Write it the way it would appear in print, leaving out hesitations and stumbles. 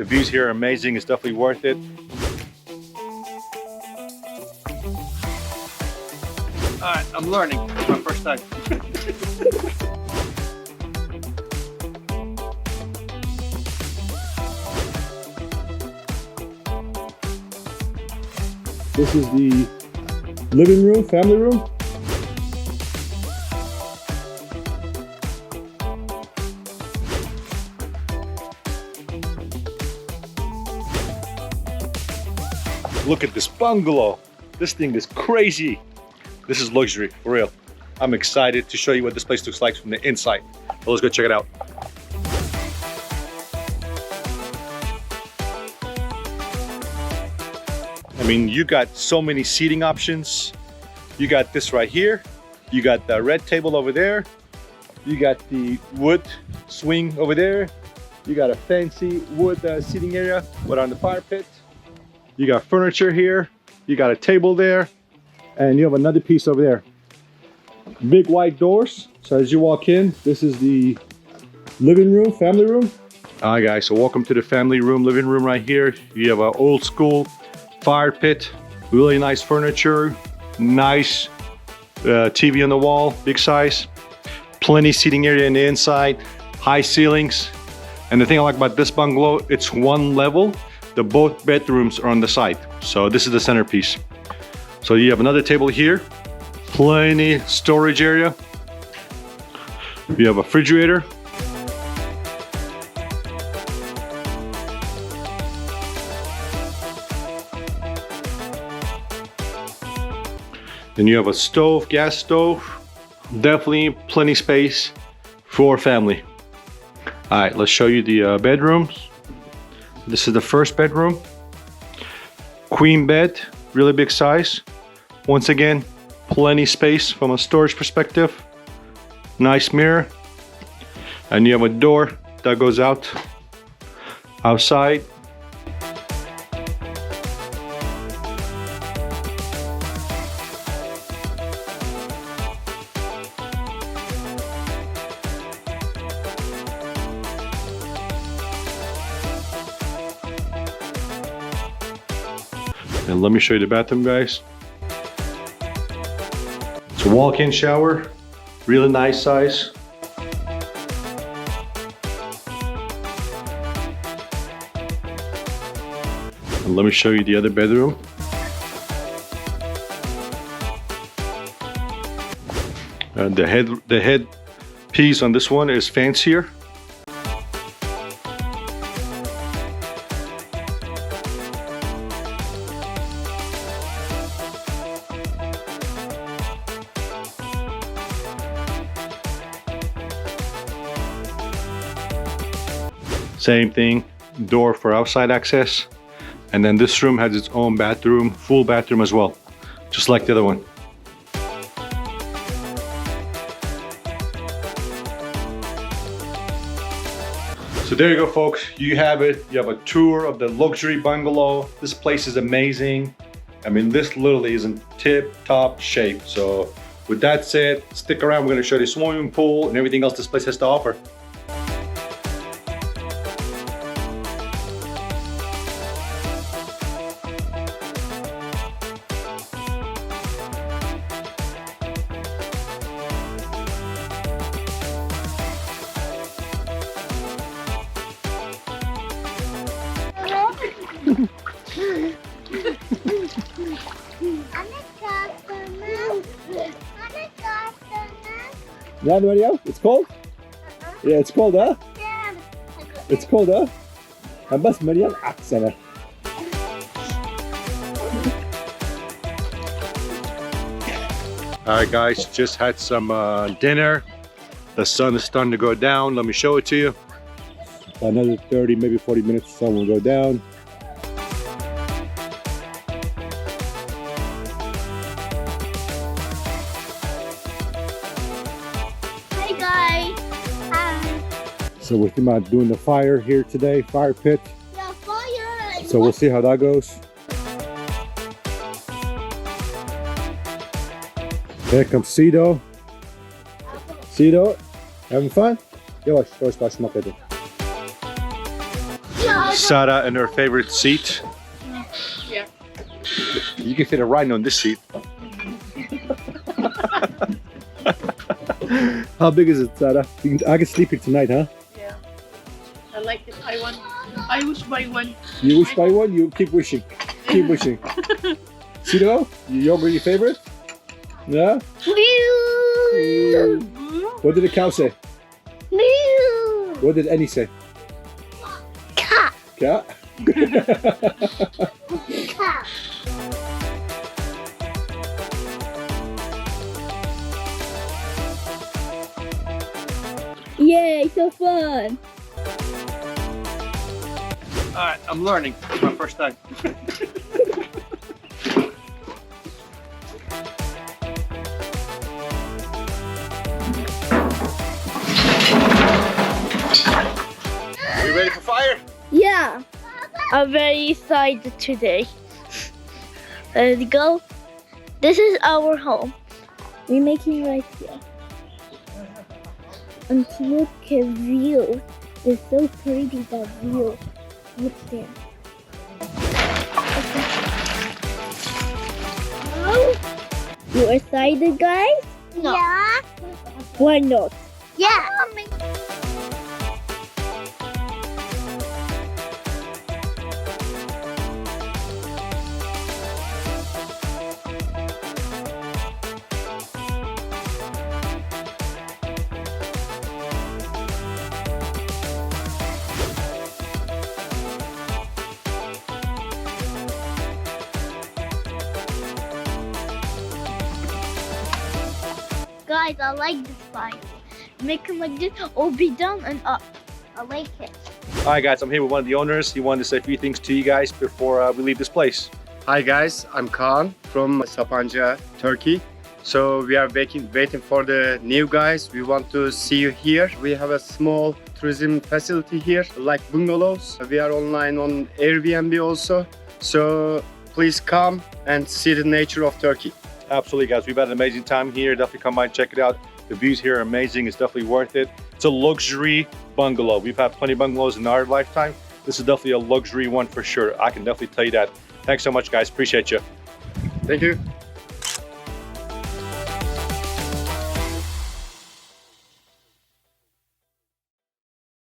The views here are amazing. It's definitely worth it. All right, I'm learning. It's my first time. This is the living room, family room. Look at this bungalow. This thing is crazy. This is luxury, for real. I'm excited to show you what this place looks like from the inside. So let's go check it out. I mean, you got so many seating options. You got this right here. You got the red table over there. You got the wood swing over there. You got a fancy wood seating area with on the fire pit. You got furniture here. You got a table there. And you have another piece over there. Big white doors. So as you walk in, this is the living room, family room. All right, guys, so welcome to the family room, living room right here. You have an old school fire pit, really nice furniture, nice TV on the wall, big size, plenty seating area in the inside, high ceilings. And the thing I like about this bungalow, it's one level. The both bedrooms are on the side. So this is the centerpiece. So you have another table here, plenty storage area. You have a refrigerator. Then you have a stove, gas stove. Definitely plenty space for family. All right, let's show you the bedrooms. This is the first bedroom. Queen bed, really big size. Once again, plenty space from a storage perspective. Nice mirror. And you have a door that goes outside. And let me show you the bathroom, guys. It's a walk-in shower, really nice size. And let me show you the other bedroom. And the head piece on this one is fancier. Same thing, door for outside access. And then this room has its own bathroom, full bathroom as well, just like the other one. So there you go, folks. You have it. You have a tour of the luxury bungalow. This place is amazing. I mean, this literally is in tip-top shape. So with that said, stick around. We're gonna show you the swimming pool and everything else this place has to offer. Yeah, Maria, it's cold? Yeah, it's cold, huh? Yeah. It's cold, huh? بس مليان عكسنا. Alright guys, just had some dinner. The sun is starting to go down. Let me show it to you. Another 30, maybe 40 minutes, the sun will go down. Hi guys. Hi. So we're thinking about doing the fire here today, fire pit. Yeah, fire. So we'll see how that goes. Here comes Cedo. Cedo, having fun? Yavaş, yavaş başlamak hadi. Yeah. Sara in her favorite seat. Yeah. You can fit a rhino in this seat. How big is it, Sara? I can sleep here tonight, huh? Yeah. I like it. I wish buy one. You wish by one, you keep wishing. Keep wishing. Sito, your favorite? Yeah? Meow. What did the cow say? Meow. What did Annie say? Cat. Cat? Cat. Yay, so fun! Alright, I'm learning. It's my first time. Are you ready for fire? Yeah! I'm very excited today. Let's go. This is our home. We're making right here. And look at view. It's so pretty, that view. Look there. You excited, guys? No. Yeah. Why not? Yeah. Guys, I like this fire. Make it like this, or be down and up. I like it. Alright guys, I'm here with one of the owners. He wanted to say a few things to you guys before we leave this place. Hi guys, I'm Kaan from Sapanca, Turkey. So we are waiting for the new guys. We want to see you here. We have a small tourism facility here, like bungalows. We are online on Airbnb also. So please come and see the nature of Turkey. Absolutely guys, we've had an amazing time here. Definitely come by and check it out. The views here are amazing. It's definitely worth it. It's a luxury bungalow. We've had plenty of bungalows in our lifetime. This is definitely a luxury one for sure. I can definitely tell you that. Thanks so much guys, appreciate you. Thank you.